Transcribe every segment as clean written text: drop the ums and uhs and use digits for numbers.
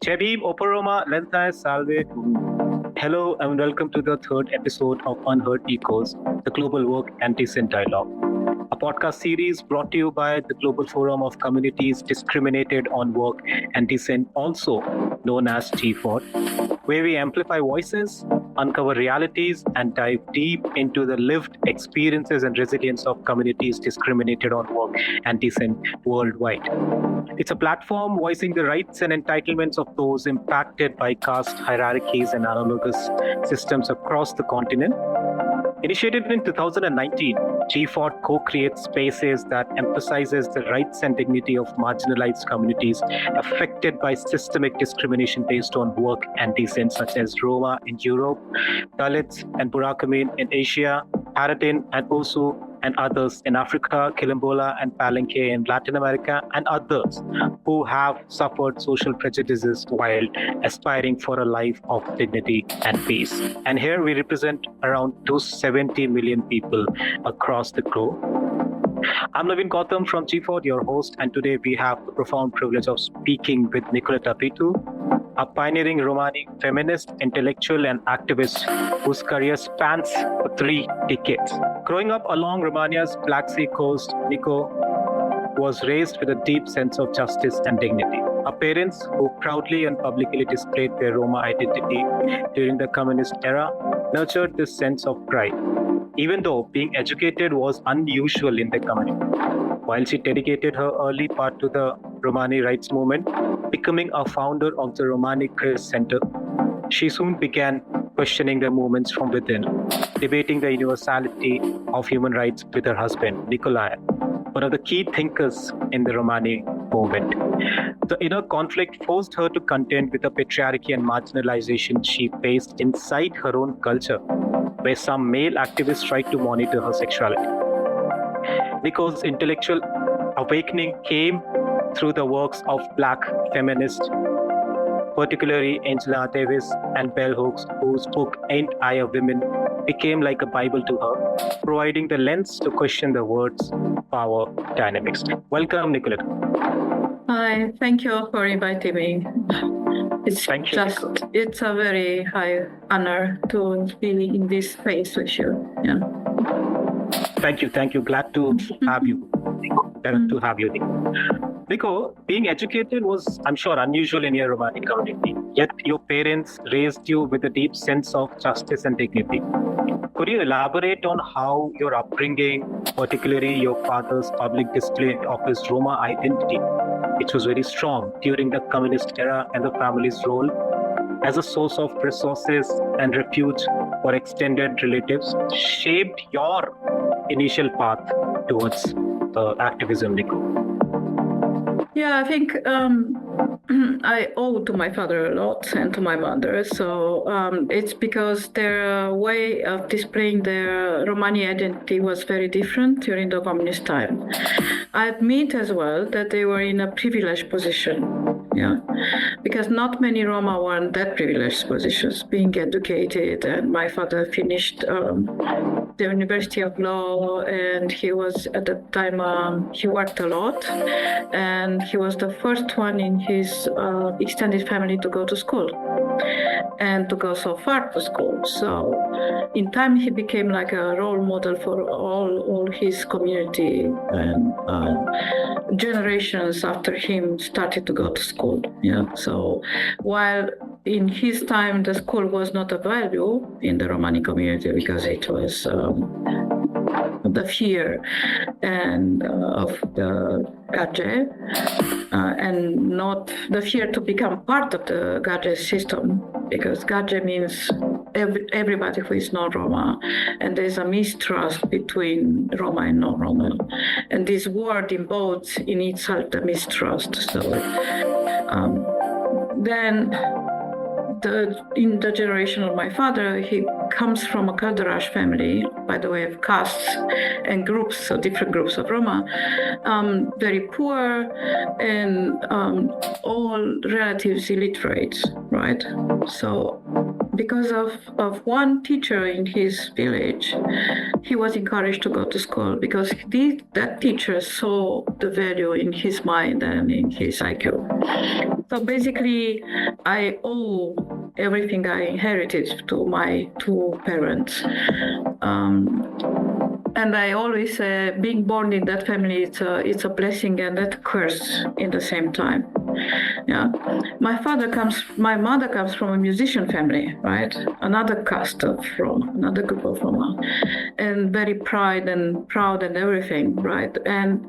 Shabib Operoma Lenta Salve. Hello and welcome to the third episode of Unheard Echoes, the Global Work Anti-Sin Dialogue, a podcast series brought to you by the Global Forum of Communities Discriminated on Work Anti-Sin, also known as GFoD, where we amplify voices, uncover realities, and dive deep into the lived experiences and resilience of communities discriminated on work anti-sin worldwide. It's a platform voicing the rights and entitlements of those impacted by caste hierarchies and analogous systems across the continent. Initiated in 2019, GFoD co-creates spaces that emphasizes the rights and dignity of marginalized communities affected by systemic discrimination based on work anti-sin, such as Roma in Europe, Dalits and Burakamin in Asia, Haradin and Osu and others in Africa, Quilombola and Palenque in Latin America, and others who have suffered social prejudices while aspiring for a life of dignity and peace. And here we represent around 270 million people across the globe. I'm Naveen Gautam from GFoD, your host, and today we have the profound privilege of speaking with Nicoleta Bițu, a pioneering Romani feminist, intellectual, and activist whose career spans for 3 decades. Growing up along Romania's Black Sea coast, Nico was raised with a deep sense of justice and dignity. Her parents, who proudly and publicly displayed their Roma identity during the communist era, nurtured this sense of pride, even though being educated was unusual in the community. While she dedicated her early part to the Romani rights movement, becoming a founder of the Romani CRISS Center, she soon began questioning the movements from within, debating the universality of human rights with her husband, Nicolae, one of the key thinkers in the Romani movement. The inner conflict forced her to contend with the patriarchy and marginalization she faced inside her own culture, where some male activists tried to monitor her sexuality. Nico's intellectual awakening came through the works of Black feminists, particularly Angela Davis and Bell Hooks, whose book Ain't I a Woman became like a Bible to her, providing the lens to question the world's power dynamics. Welcome, Nicoleta. Hi, thank you for inviting me. It's a very high honor to be in this space with you. Yeah. Thank you. Glad to have you. Glad to have you, Nico, being educated was, I'm sure, unusual in your Romani community. Yet your parents raised you with a deep sense of justice and dignity. Could you elaborate on how your upbringing, particularly your father's public display of his Roma identity, which was very strong during the communist era, and the family's role as a source of resources and refuge for extended relatives, shaped your initial path towards activism, Nico? Yeah, I think I owe to my father a lot and to my mother. So it's because their way of displaying their Romani identity was very different during the communist time. I admit as well that they were in a privileged position. Yeah, because not many Roma were in that privileged positions, being educated. And my father finished the University of Law, and he was at that time he worked a lot, and he was the first one in his extended family to go to school and to go so far to school. So in time he became like a role model for all his community, and generations after him started to go to school. Yeah. So while in his time the school was not a value in the Romani community because it was the fear and of the Gage, and not the fear to become part of the Gage system, because Gage means everybody who is not Roma, and there's a mistrust between Roma and non-Roma, and this word embodies in itself the mistrust. So then in the generation of my father, he comes from a Kalderash family, by the way of castes and groups, so different groups of Roma, very poor and all relatives illiterate, right? So because of one teacher in his village, he was encouraged to go to school because that teacher saw the value in his mind and in his IQ. So basically, I owe everything I inherited to my two parents. And I always say being born in that family, it's a blessing and a curse in the same time. Yeah, my mother comes from a musician family, right? Another caste of Roma, another group of Roma, and very proud and everything, right? And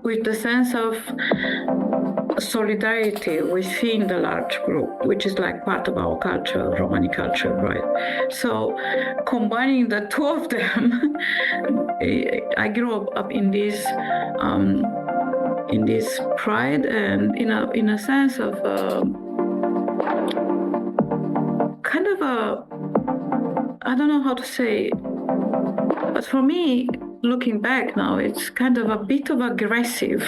with the sense of solidarity within the large group, which is like part of our culture, Romani culture, right? So combining the two of them, I grew up in this pride and in a sense of kind of a, I don't know how to say, but for me, looking back now, it's kind of a bit of aggressive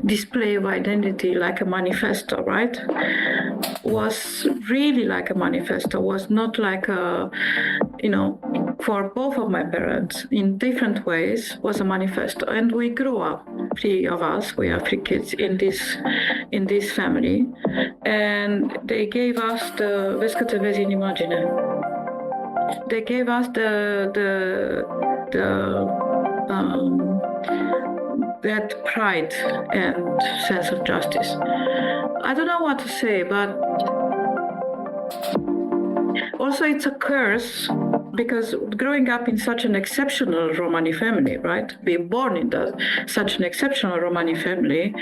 display of identity, like a manifesto, right? Was really like a manifesto, was not like a, for both of my parents in different ways, was a manifesto. And we grew up, three of us, we are three kids in this family, and they gave us the vezi că te vezi în imagine. They gave us that pride and sense of justice. I don't know what to say, but also it's a curse because growing up in such an exceptional Romani family, right? Being born in such an exceptional Romani family,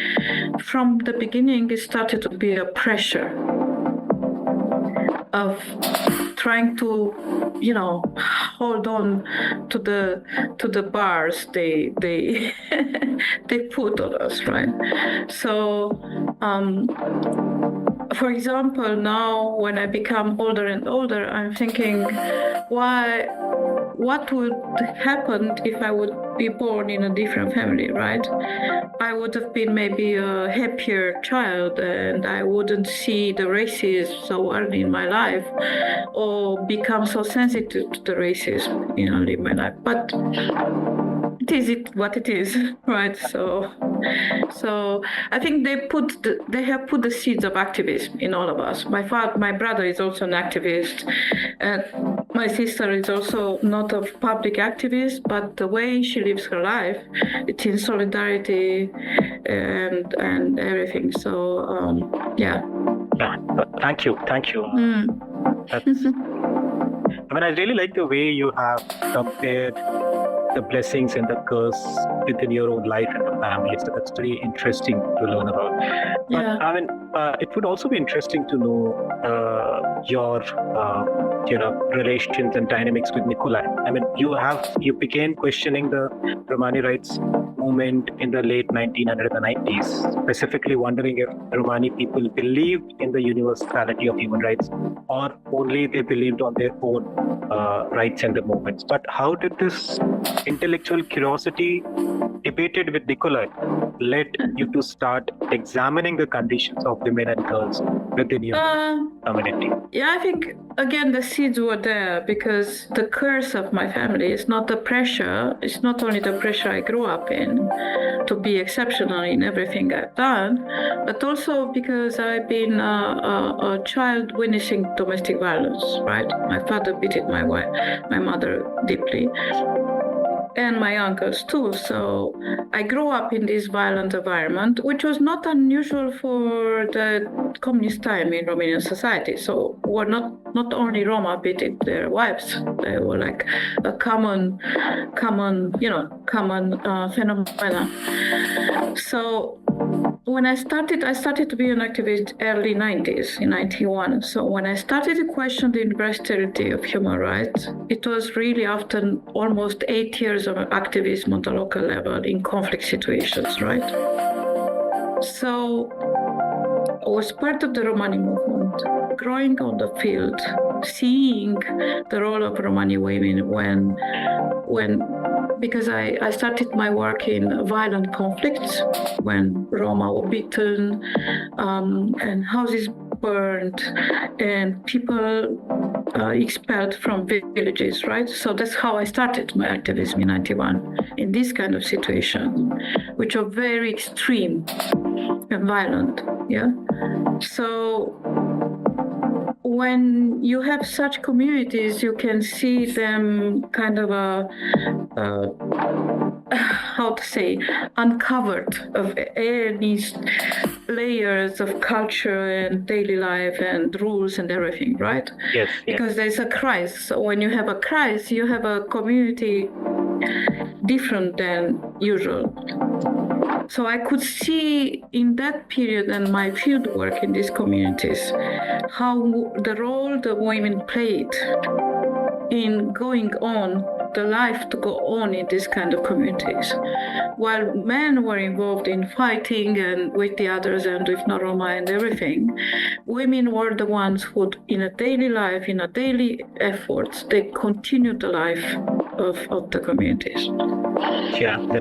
from the beginning it started to be a pressure of trying to, hold on to the bars they they put on us, right? So, for example, now when I become older and older, I'm thinking, what would happen if I would be born in a different family, right? I would have been maybe a happier child and I wouldn't see the racism so early in my life or become so sensitive to the racism early in my life. But it is what it is, right? So I think they have put the seeds of activism in all of us. My brother is also an activist, and my sister is also not a public activist, but the way she lives her life, it's in solidarity and everything. So yeah. Thank you. I really like the way you have compared the blessings and the curse within your own life and the family. So that's very interesting to learn about. But it would also be interesting to know your relations and dynamics with Nicolai. You began questioning the Romani rights movement in the late 1990s, specifically wondering if Romani people believed in the universality of human rights or only they believed on their own rights and the movements. But how did this intellectual curiosity debated with Nicolai led you to start examining the conditions of women and girls within your community? Yeah, I think, again, the seeds were there because the curse of my family is not the pressure. It's not only the pressure I grew up in to be exceptional in everything I've done, but also because I've been a child witnessing domestic violence, right? My father beat my mother deeply, and my uncles too. So I grew up in this violent environment, which was not unusual for the communist time in Romanian society. So we're not only Roma beating their wives, they were like a common phenomena. So when I started to be an activist early 90s, in 91. So when I started to question the universality of human rights, it was really after almost 8 years of activism on the local level in conflict situations, right? So I was part of the Romani movement, growing on the field, seeing the role of Romani women when because I started my work in violent conflicts when Roma were beaten and houses burned and people expelled from villages, right? So that's how I started my activism in 91, in this kind of situation, which are very extreme and violent, yeah? So when you have such communities, you can see them kind of uncovered of any layers of culture and daily life and rules and everything, right? Yes. Because there's a crisis. So when you have a crisis, you have a community different than usual. So I could see in that period and my field work in these communities how the role the women played in going on, the life to go on in these kind of communities. While men were involved in fighting and with the others and with Roma and everything, women were the ones who, in a daily life, in a daily efforts, they continued the life of the communities. Yeah.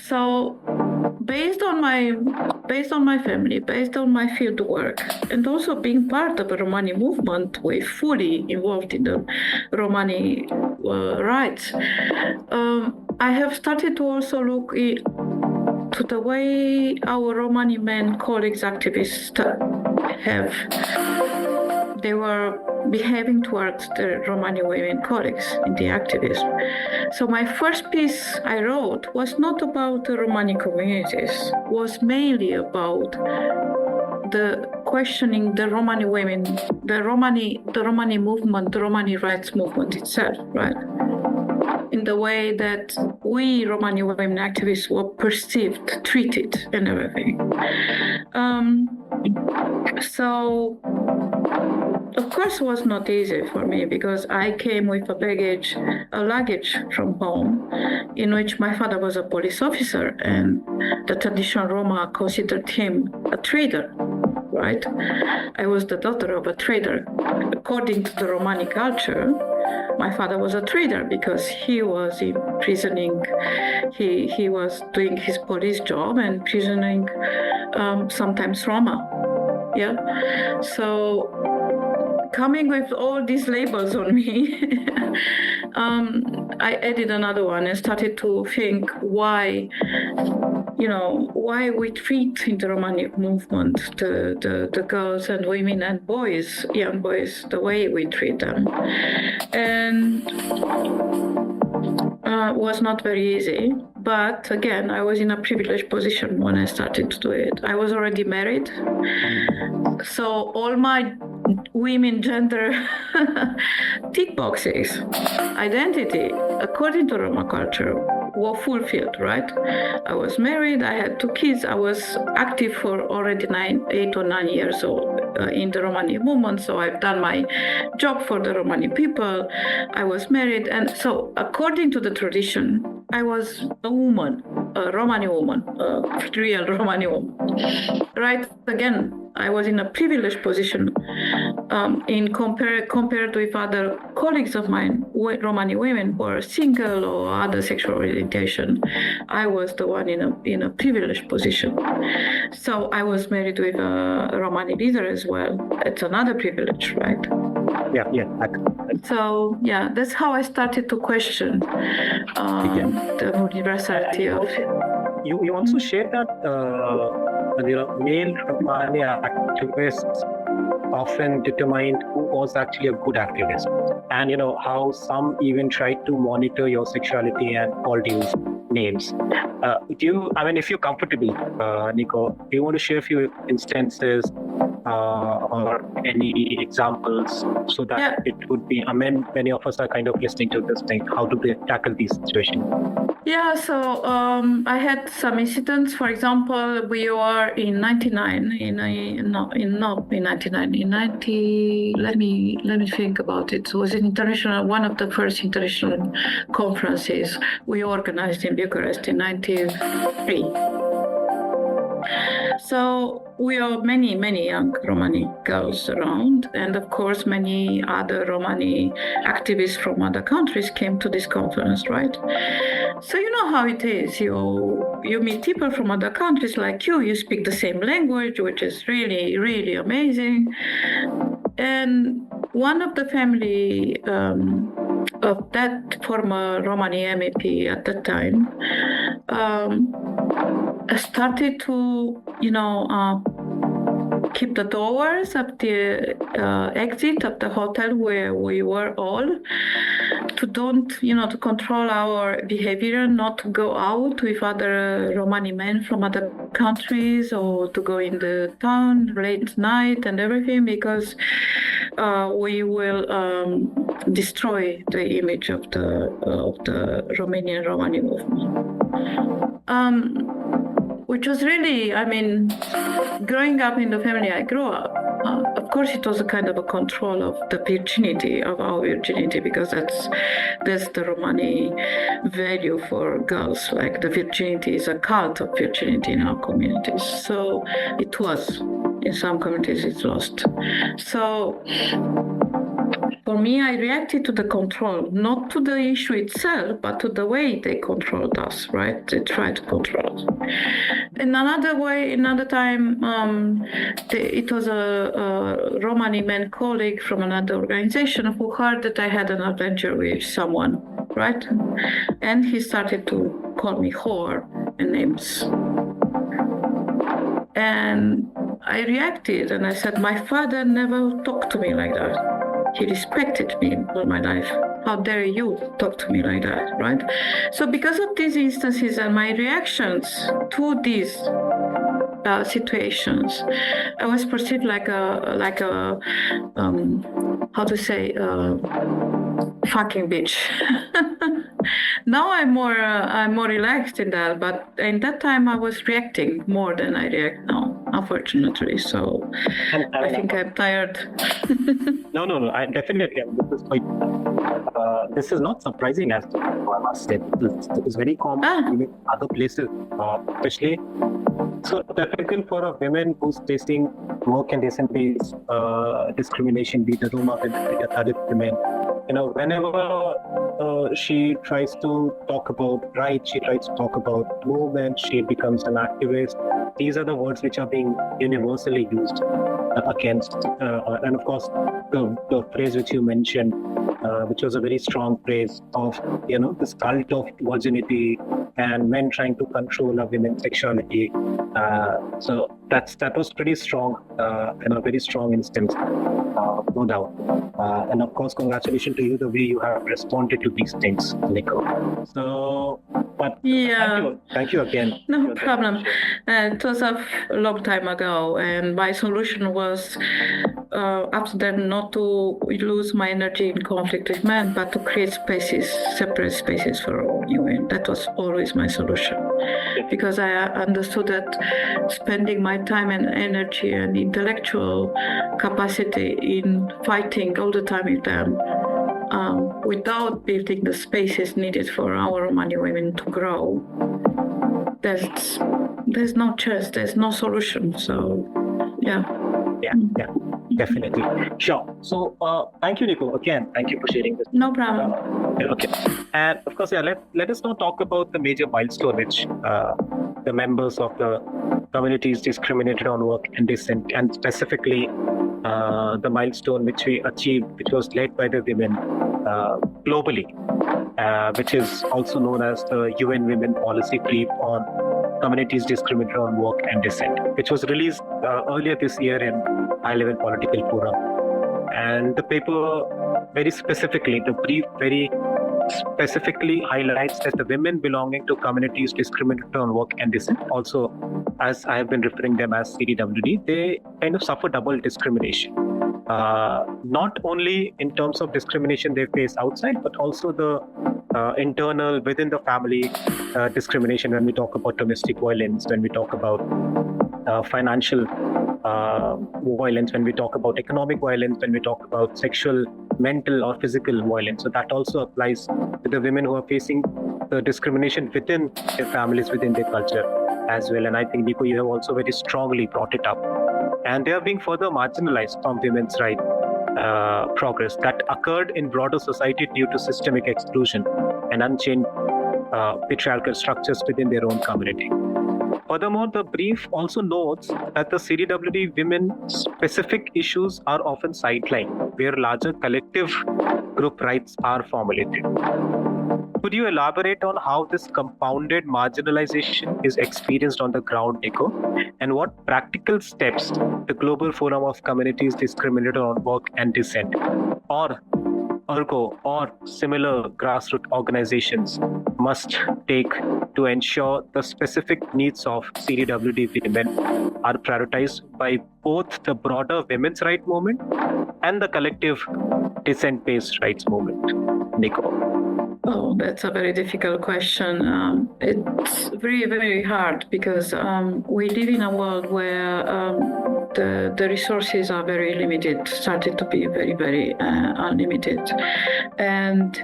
So based on my family, based on my field work, and also being part of the Romani movement, we're fully involved in the Romani rights. I have started to also look to the way our Romani men colleagues, activists they were behaving towards the Romani women colleagues in the activism. So my first piece I wrote was not about the Romani communities, was mainly about the questioning the Romani women, the Romani movement, the Romani rights movement itself, right? In the way that we Romani women activists were perceived, treated, and everything. So, of course, it was not easy for me because I came with a luggage from home, in which my father was a police officer, and the traditional Roma considered him a traitor, right? I was the daughter of a trader. According to the Romani culture, my father was a traitor because he was imprisoning, he was doing his police job and imprisoning sometimes Roma. Yeah. So coming with all these labels on me, I added another one and started to think why we treat in the Romani movement the girls and women and boys, young boys, the way we treat them. And was not very easy. But again, I was in a privileged position when I started to do it. I was already married. So all my women gender tick boxes, identity, according to Roma culture, were fulfilled, right? I was married, I had 2 kids, I was active for already 8 or 9 years old in the Romani movement, so I've done my job for the Romani people, I was married, and so according to the tradition, I was a woman, a Romani woman, a real Romani woman, right? Again, I was in a privileged position compared with other colleagues of mine, Romani women who are single or other sexual orientation. I was the one in a privileged position. So I was married with a Romani leader as well. It's another privilege, right? Yeah. So that's how I started to question the universality of it. You also shared that male Romani activists often determined who was actually a good activist, and how some even tried to monitor your sexuality and called you names. If you're comfortable, Nico, do you want to share a few instances or any examples so that it would be, many of us are kind of listening to this thing, how do they tackle these situations? Yeah, so I had some incidents. For example, we were in 99, let me think about it. It was one of the first international conferences we organized in Bucharest in 93. So we are many young Romani girls around, and of course many other Romani activists from other countries came to this conference, right? So you know how it is. You meet people from other countries like you speak the same language, which is really amazing. And one of the family of that former Romani MEP at that time started to, keep the doors of the exit of the hotel where we were all, to control our behavior, not to go out with other Romani men from other countries or to go in the town late night and everything, because we will destroy the image of the Romanian Romani movement. Which was really, growing up in the family I grew up, of course it was a kind of a control of the virginity, of our virginity, because that's the Romani value for girls, like the virginity is a cult of virginity in our communities. So it was, in some communities it's lost. So for me, I reacted to the control, not to the issue itself, but to the way they controlled us, right? They tried to control us. In another time, it was a Romani man colleague from another organization who heard that I had an adventure with someone, right? And he started to call me whore and names. And I reacted and I said, my father never talked to me like that. He respected me all my life. How dare you talk to me like that, right? So because of these instances and my reactions to these situations, I was perceived like a fucking bitch. Now I'm more relaxed in that, but in that time I was reacting more than I react now, unfortunately. So I think I'm tired. No. I definitely. This is not surprising, as I must say. It's very common in other places, especially. So typical for a woman who's facing work and decently discrimination, be the Roma women, be the Dalit women. Whenever she tries to talk about rights, she tries to talk about movement, she becomes an activist. These are the words which are being universally used against. And of course, the phrase which you mentioned, which was a very strong phrase of, this cult of virginity and men trying to control a women's sexuality. So that was pretty strong, and a very strong instance, no doubt. And of course, congratulations to you the way you have responded to these things, Nico. So, but thank you again. No problem. It was a long time ago, and my solution was after that not to lose my energy in conflict with men, but to create spaces, separate spaces for women. That was always my solution, because I understood that spending my time and energy and intellectual capacity in fighting all the time with them, without building the spaces needed for our Romani women to grow, there's no chance, there's no solution. So, yeah, definitely. Sure. So, thank you, Nico. Again, thank you for sharing this. No problem. Okay. And of course, let us now talk about the major milestone which the members of the communities discriminated on work and dissent, and specifically the milestone which we achieved, which was led by the women globally, which is also known as the UN Women Policy Brief on Communities Discriminated on Work and Dissent, which was released earlier this year in high-level political forum. And the paper very specifically, the brief very specifically highlights that the women belonging to communities discriminated on work and dissent, also as I have been referring them as CDWD, they kind of suffer double discrimination. Not only in terms of discrimination they face outside, but also the internal, within the family discrimination, when we talk about domestic violence, when we talk about financial violence, when we talk about economic violence, when we talk about sexual, mental or physical violence. So that also applies to the women who are facing the discrimination within their families, within their culture. as well. And I think, Nico, you have also very strongly brought it up. And they are being further marginalized from women's rights progress that occurred in broader society due to systemic exclusion and unchanged patriarchal structures within their own community. Furthermore, the brief also notes that the CDWD women-specific issues are often sidelined, where larger collective group rights are formulated. Could you elaborate on how this compounded marginalization is experienced on the ground, Nico, and what practical steps the Global Forum of Communities Discriminated on Work and Dissent, or ERGO, or similar grassroots organizations must take to ensure the specific needs of CDWD women are prioritized by both the broader women's rights movement and the collective dissent-based rights movement? Nico. Oh, that's a very difficult question. It's very, very hard because we live in a world where the resources are very limited, started to be very, very unlimited. And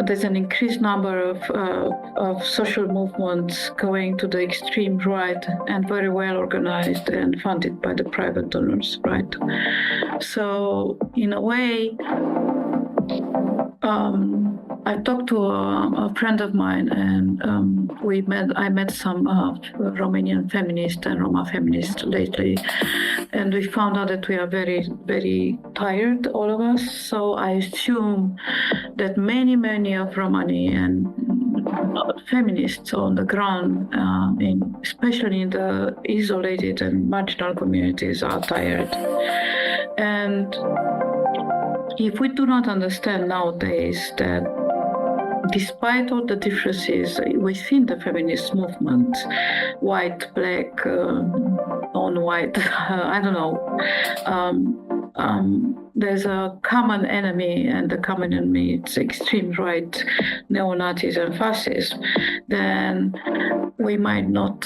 there's an increased number of social movements going to the extreme right and very well organized and funded by the private donors, right? So in a way, I talked to a friend of mine, and I met some Romanian feminists and Roma feminists lately, and we found out that we are very, very tired, all of us. So I assume that many of Romanian feminists on the ground, especially in the isolated and marginal communities, are tired. And if we do not understand nowadays that despite all the differences within the feminist movement, white, black, non-white, I don't know, there's a common enemy, and the common enemy is extreme right, neo-Nazis and fascists, then we might not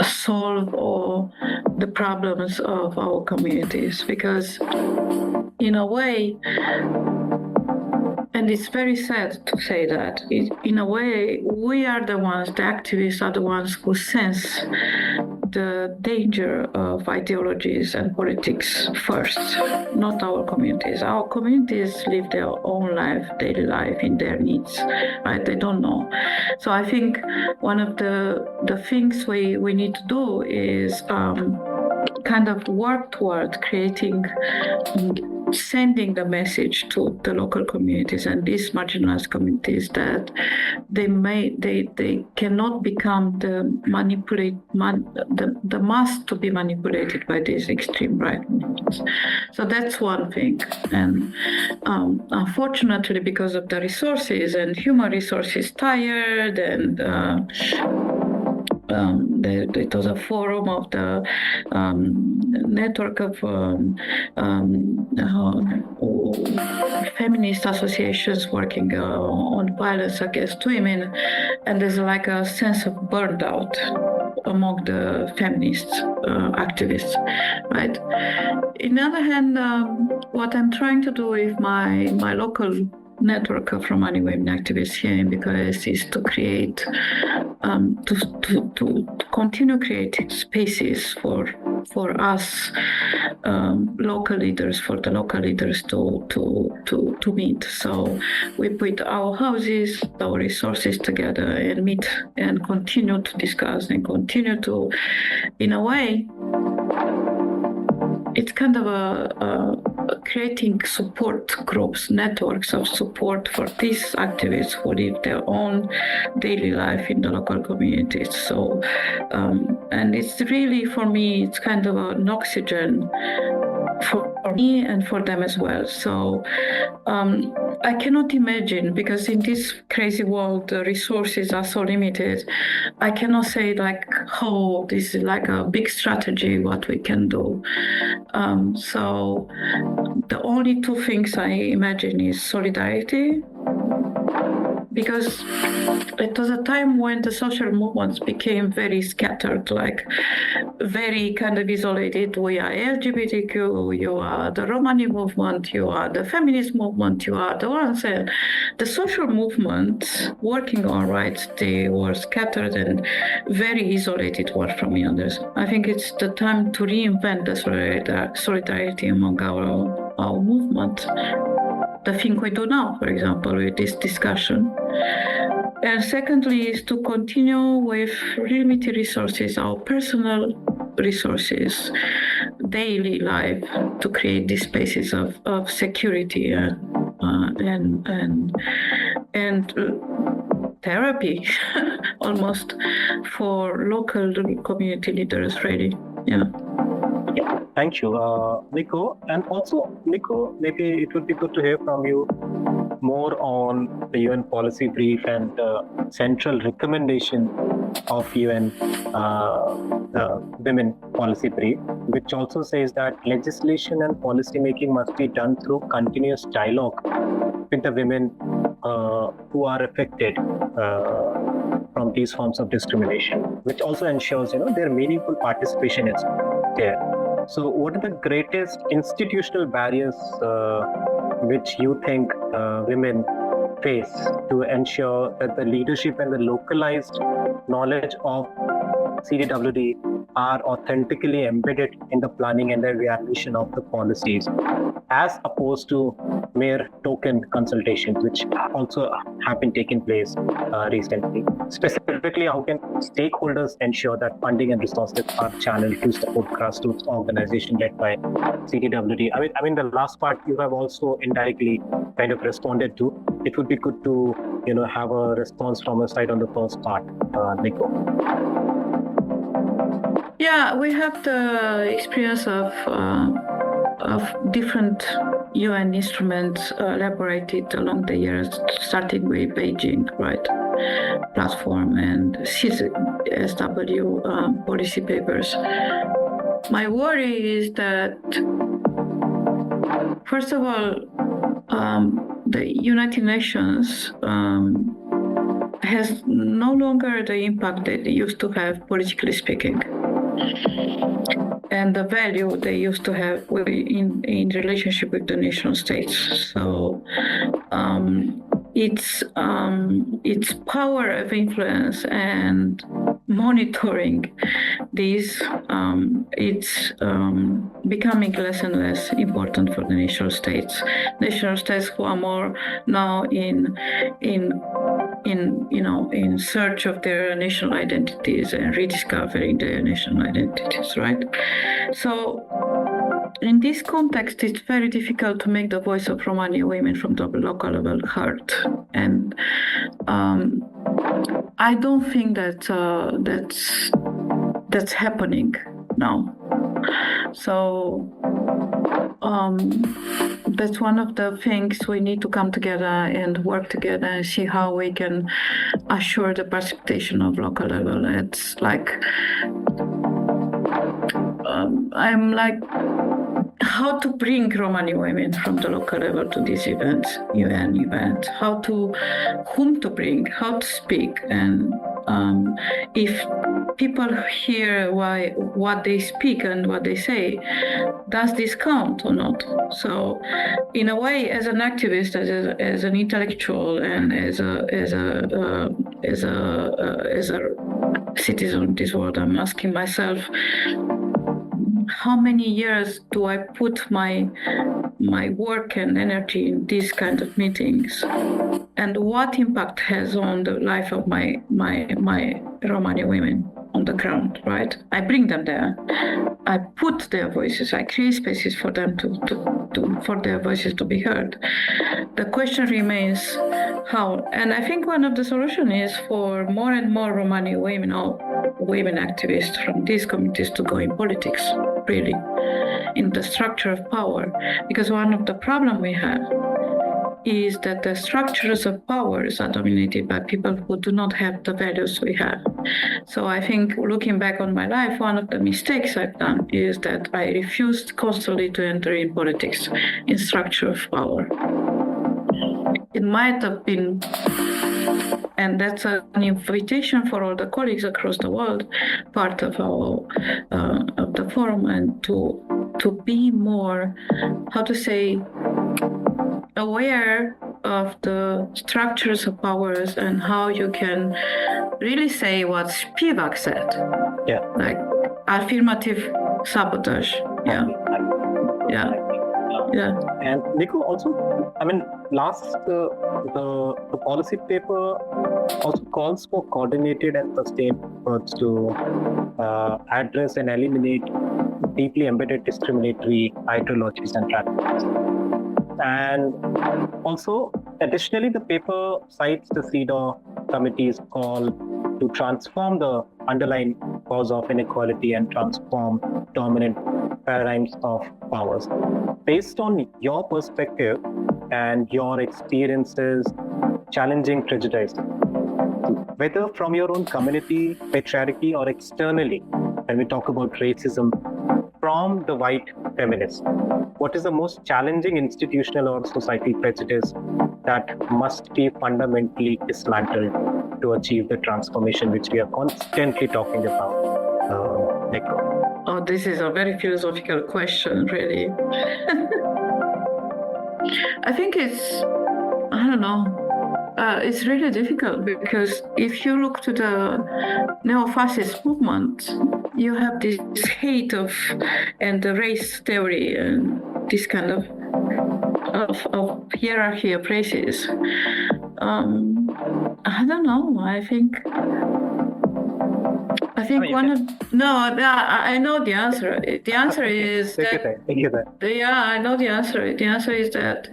solve all the problems of our communities, because in a way, and it's very sad to say that, in a way, we are the ones, the activists are the ones who sense the danger of ideologies and politics first, not our communities. Our communities live their own life, daily life, in their needs, right? They don't know. So I think one of the things we need to do is kind of work toward sending the message to the local communities and these marginalized communities that they cannot become the mass to be manipulated by these extreme right movements. So that's one thing. And unfortunately, because of the resources and human resources tired, and it was a forum of the network of feminist associations working on violence against women, and there's like a sense of burned out among the feminist activists, right? On the other hand, what I'm trying to do with my local network of Romani women activists here in Bucharest is to create, to continue creating spaces for us local leaders, for the local leaders to meet. So we put our houses, our resources together and meet and continue to discuss and continue to, in a way, it's kind of creating support groups, networks of support for these activists who live their own daily life in the local communities. So, and it's really, for me, it's kind of an oxygen for me and for them as well. So I cannot imagine, because in this crazy world, the resources are so limited. I cannot say like, oh, this is like a big strategy, what we can do. So the only two things I imagine is solidarity, because it was a time when the social movements became very scattered, like very kind of isolated. We are LGBTQ, you are the Romani movement, you are the feminist movement, you are the ones. And the social movements working on rights, they were scattered and very isolated one from the others. I think it's the time to reinvent the solidarity among our movement. The thing we do now, for example, with this discussion. And secondly is to continue with limited resources, our personal resources, daily life, to create these spaces of security and therapy almost for local community leaders, really. Yeah. Thank you, Nico. And also, Nico, maybe it would be good to hear from you more on the UN policy brief and central recommendation of UN women policy brief, which also says that legislation and policy making must be done through continuous dialogue with the women who are affected from these forms of discrimination, which also ensures their meaningful participation is there. So what are the greatest institutional barriers which you think women face to ensure that the leadership and the localized knowledge of CDWD are authentically embedded in the planning and the realization of the policies, as opposed to mere token consultations, which also have been taking place recently? Specifically, how can stakeholders ensure that funding and resources are channeled to support grassroots organizations led by CDWD? I mean, the last part you have also indirectly kind of responded to. It would be good to have a response from your side on the first part, Nico. Yeah, we have the experience of different UN instruments elaborated along the years, starting with Beijing, right, platform and CSW policy papers. My worry is that, first of all, the United Nations has no longer the impact that they used to have, politically speaking, and the value they used to have in relationship with the nation states. So its power of influence and monitoring these, it's becoming less and less important for the nation states. Nation states who are more now in search of their national identities and rediscovering their national identities, right? So in this context, it's very difficult to make the voice of Romani women from the local level heard. And I don't think that that's happening now. So that's one of the things we need to come together and work together and see how we can assure the participation of local level. It's like I'm like, how to bring Romani women from the local level to this event, UN event, whom to bring, how to speak, and if people hear what they speak and what they say, does this count or not? So, in a way, as an activist, as an intellectual, and as a citizen of this world, I'm asking myself, how many years do I put my work and energy in these kind of meetings, and what impact has on the life of my Romani women on the ground, right? I bring them there. I put their voices. I create spaces for them for their voices to be heard. The question remains how. And I think one of the solutions is for more and more Romani women or women activists from these communities to go in politics, really, in the structure of power. Because one of the problems we have is that the structures of powers are dominated by people who do not have the values we have. So I think, looking back on my life, one of the mistakes I've done is that I refused constantly to enter in politics, in structure of power. It might have been and that's an invitation for all the colleagues across the world, part of the forum, and to be more, how to say, aware of the structures of powers and how you can really say what Spivak said. Yeah. Like affirmative sabotage. Yeah. Yeah. Yeah. And Nico, also, I mean, the policy paper also calls for coordinated and sustained efforts to address and eliminate deeply embedded discriminatory ideologies and practices. And also, additionally, the paper cites the CDWD committee's call to transform the underlying cause of inequality and transform dominant paradigms of powers. Based on your perspective and your experiences challenging prejudice, whether from your own community, patriarchy, or externally, when we talk about racism, from the white feminist, what is the most challenging institutional or societal prejudice that must be fundamentally dismantled to achieve the transformation which we are constantly talking about? Nico? Oh, this is a very philosophical question, really. I think it's really difficult because if you look to the neo-fascist movement, you have this hate and the race theory and this kind of hierarchy of races. I don't know. I think I know the answer. The answer is that. Yeah, I know the answer. The answer is that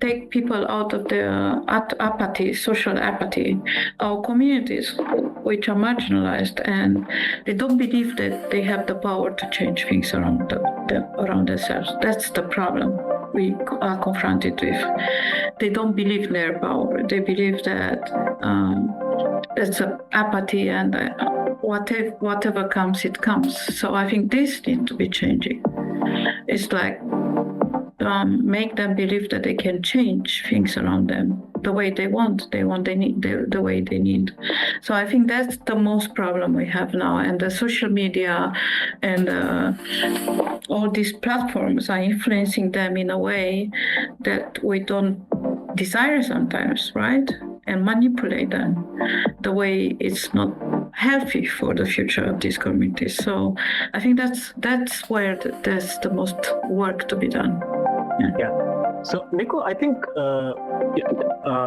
take people out of their apathy, social apathy. Our communities, which are marginalized, and they don't believe that they have the power to change things around themselves. That's the problem we are confronted with. They don't believe in their power. They believe that it's apathy and whatever comes, it comes. So I think this needs to be changing. It's like make them believe that they can change things around them the way they want, they need, the way they need. So I think that's the most problem we have now. And the social media and all these platforms are influencing them in a way that we don't desire sometimes, right? And manipulate them the way it's not healthy for the future of these communities. So I think that's where there's the most work to be done. Yeah. So, Nico, I think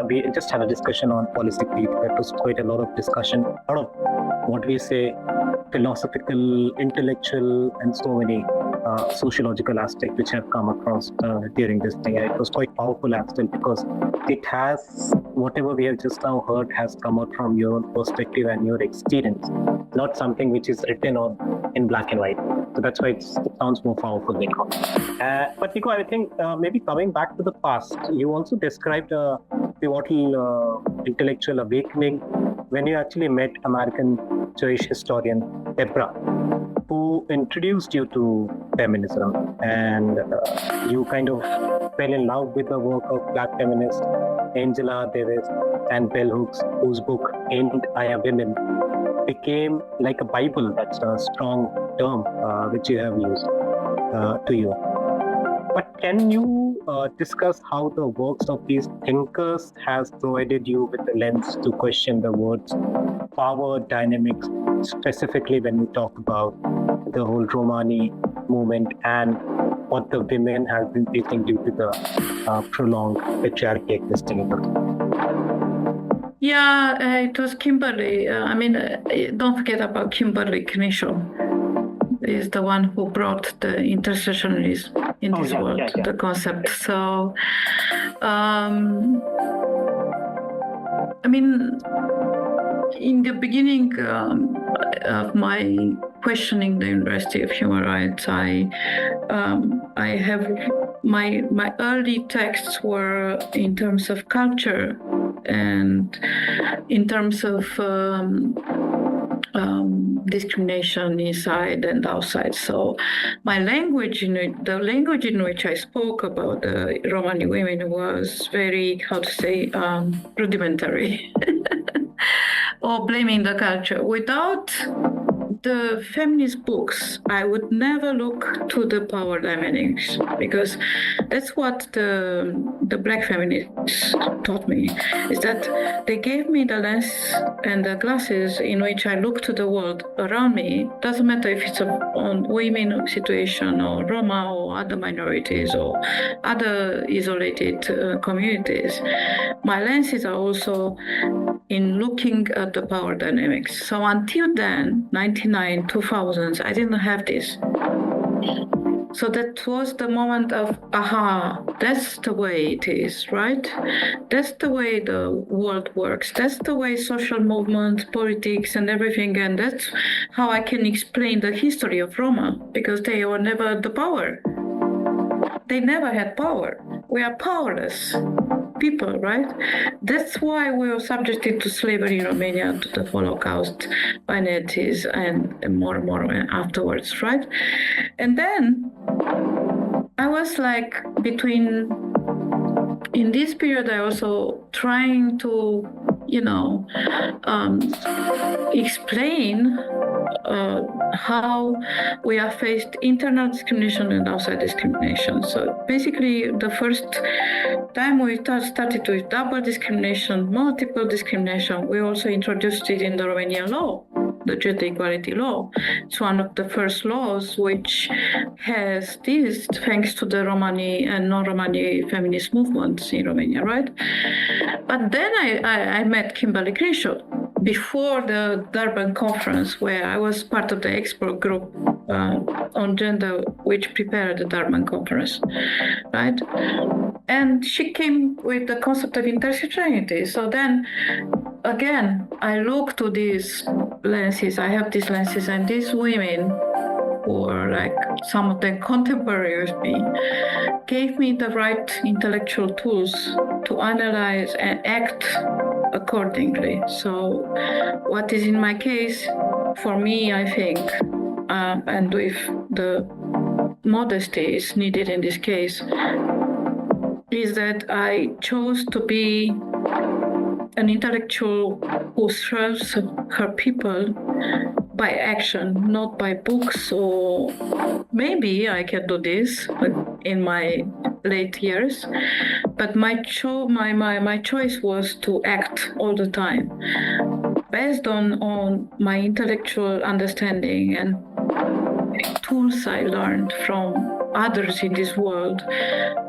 we just had a discussion on policy creep. There was quite a lot of discussion, a lot of what we say, philosophical, intellectual, and so many sociological aspects which have come across during this thing. It was quite powerful actually because it has, whatever we have just now heard has come out from your own perspective and your experience, not something which is written on in black and white. So that's why it sounds more powerful, Nico. But Nico, I think maybe coming back to the past, you also described a pivotal intellectual awakening when you actually met American Jewish historian Ep.3, who introduced you to feminism, and you kind of fell in love with the work of Black feminists Angela Davis and Bell Hooks, whose book Ain't I a Women became like a Bible. That's a strong term which you have used to you. But can you discuss how the works of these thinkers has provided you with a lens to question the words power dynamics, specifically when we talk about the whole Romani movement and what the women have been facing due to the prolonged patriarchy existing in the world? Yeah, it was Kimberly. Don't forget about Kimberly Knisho. Is the one who brought the intersectionalism in this world, the concept. So, in the beginning of my questioning the University of Human Rights, I have my early texts were in terms of culture and in terms of discrimination inside and outside. So my language, the language in which I spoke about the Romani women was very, rudimentary. Or blaming the culture. Without the feminist books, I would never look to the power dynamics, because that's what the Black feminists taught me, is that they gave me the lens and the glasses in which I look to the world around me. Doesn't matter if it's on women situation or Roma or other minorities or other isolated communities. My lenses are also in looking at the power dynamics. So until then, 99, 2000s, I didn't have this. So that was the moment of, aha, that's the way it is, right? That's the way the world works. That's the way social movements, politics, and everything. And that's how I can explain the history of Roma, because they were never the power. They never had power. We are powerless people, right? That's why we were subjected to slavery in Romania, to the Holocaust by Nazis, and more and more afterwards, right? And then I was like in this period, I also trying to, explain how we are faced internal discrimination and outside discrimination. So basically, the first time we started with double discrimination, multiple discrimination, we also introduced it in the Romanian law, the gender equality law. It's one of the first laws which has this thanks to the Romani and non-Romani feminist movements in Romania, right? But then I met Kimberly Crenshaw before the Durban conference, where I was part of the expert group on gender, which prepared the Durban conference, right? And she came with the concept of intersectionality. So then, again, I look to these lenses. I have these lenses, and these women, who are like some of them contemporary with me, gave me the right intellectual tools to analyze and act accordingly. So what is in my case, for me, I think, and with the modesty is needed in this case, is that I chose to be an intellectual who serves her people by action, not by books, or maybe I can do this in my late years, but my choice was to act all the time, based on my intellectual understanding and tools I learned from others in this world.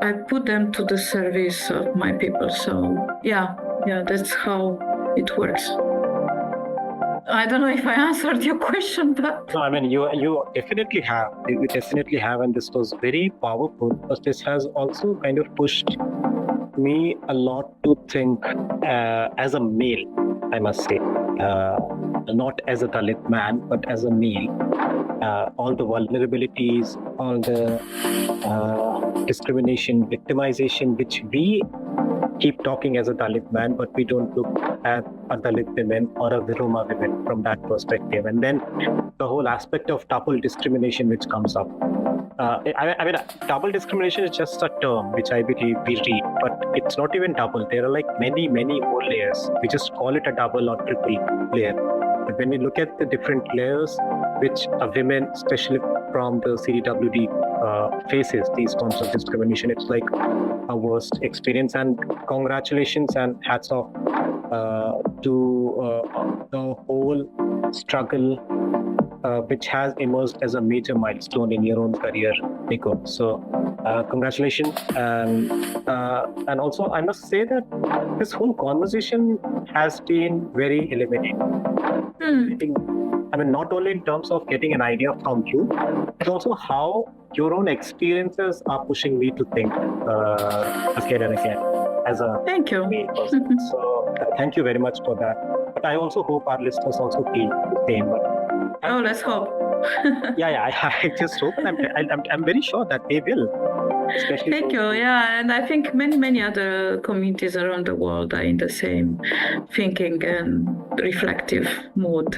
I put them to the service of my people. So yeah, that's how it works. I don't know if I answered your question, but no, I mean you definitely have. You definitely have, and this was very powerful, because this has also kind of pushed me a lot to think as a male, I must say, not as a Dalit man, but as a male. All the vulnerabilities, all the discrimination, victimization, which we keep talking as a Dalit man, but we don't look at a Dalit women or a Roma women from that perspective. And then the whole aspect of double discrimination which comes up. I mean, double discrimination is just a term which I believe we read, but it's not even double. There are like many, many more layers. We just call it a double or triple layer. But when we look at the different layers which a women, especially from the CDWD, faces these forms of discrimination, it's like a worst experience. And congratulations and hats off to the whole struggle which has emerged as a major milestone in your own career, Nico. So congratulations. And also I must say that this whole conversation has been very illuminating. I mean, not only in terms of getting an idea from you, but also how your own experiences are pushing me to think again and again as a thank you. person. So thank you very much for that. But I also hope our listeners also feel the same. Oh, let's hope. I just hope, and I'm very sure that they will. Especially Thank you. Yeah, and I think many other communities around the world are in the same thinking and reflective mood.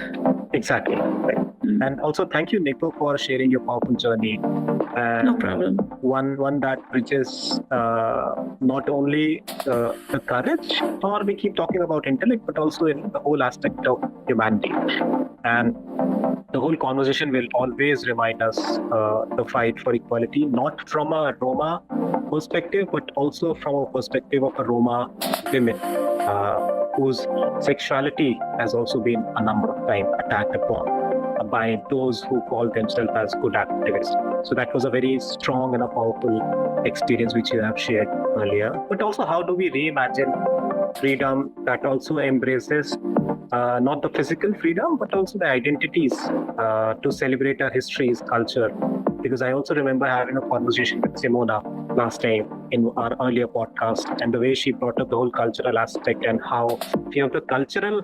Exactly. Right. And also, thank you, Nico, for sharing your powerful journey. No problem. One that bridges not only the courage, or we keep talking about intellect, but also in the whole aspect of humanity. And the whole conversation will always remind us the fight for equality, not from a Roma perspective, but also from a perspective of a Roma women whose sexuality has also been a number of times attacked upon by those who call themselves as good activists. So that was a very strong and a powerful experience which you have shared earlier. But also, how do we reimagine freedom that also embraces not the physical freedom, but also the identities to celebrate our histories, culture. Because I also remember having a conversation with Simona last time in our earlier podcast, and the way she brought up the whole cultural aspect and how few of the cultural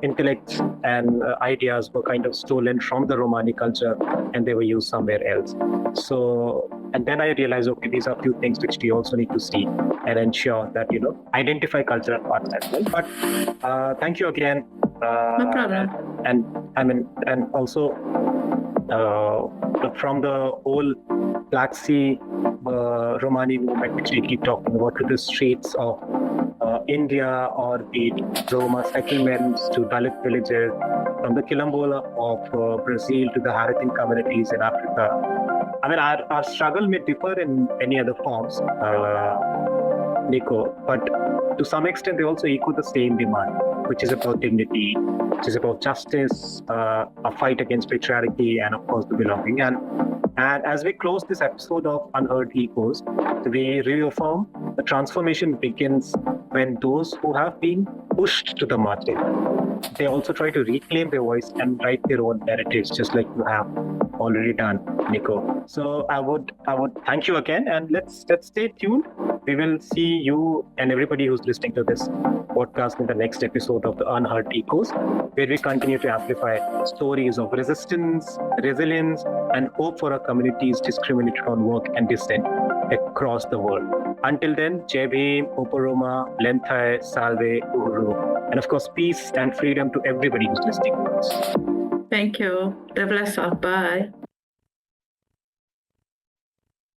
intellects and ideas were kind of stolen from the Romani culture and they were used somewhere else. So, and then I realized, okay, these are a few things which we also need to see and ensure that, identify cultural parts as well. But thank you again. No problem. And also from the whole Black Sea Romani movement, which we keep talking about, to the streets of India, or the Roma settlements to Dalit villages, from the Quilombola of Brazil to the Harappan communities in Africa. I mean, our struggle may differ in many other forms, Nico, but to some extent they also echo the same demand, which is about dignity, which is about justice, a fight against patriarchy, and of course the belonging. And as we close this episode of Unheard Echoes, we reaffirm the transformation begins when those who have been pushed to the margin, they also try to reclaim their voice and write their own narratives, just like you have already done, Nico. So I would thank you again, and let's stay tuned. We will see you and everybody who's listening to this podcast in the next episode of the Unheard Echoes, where we continue to amplify stories of resistance, resilience, and hope for our communities discriminated on work and dissent across the world. Until then, Jai Bhim, Opo Roma, Lenthai, Salve, Uhuru, and of course, peace and freedom to everybody who's listening to us. Thank you. God bless us. Bye.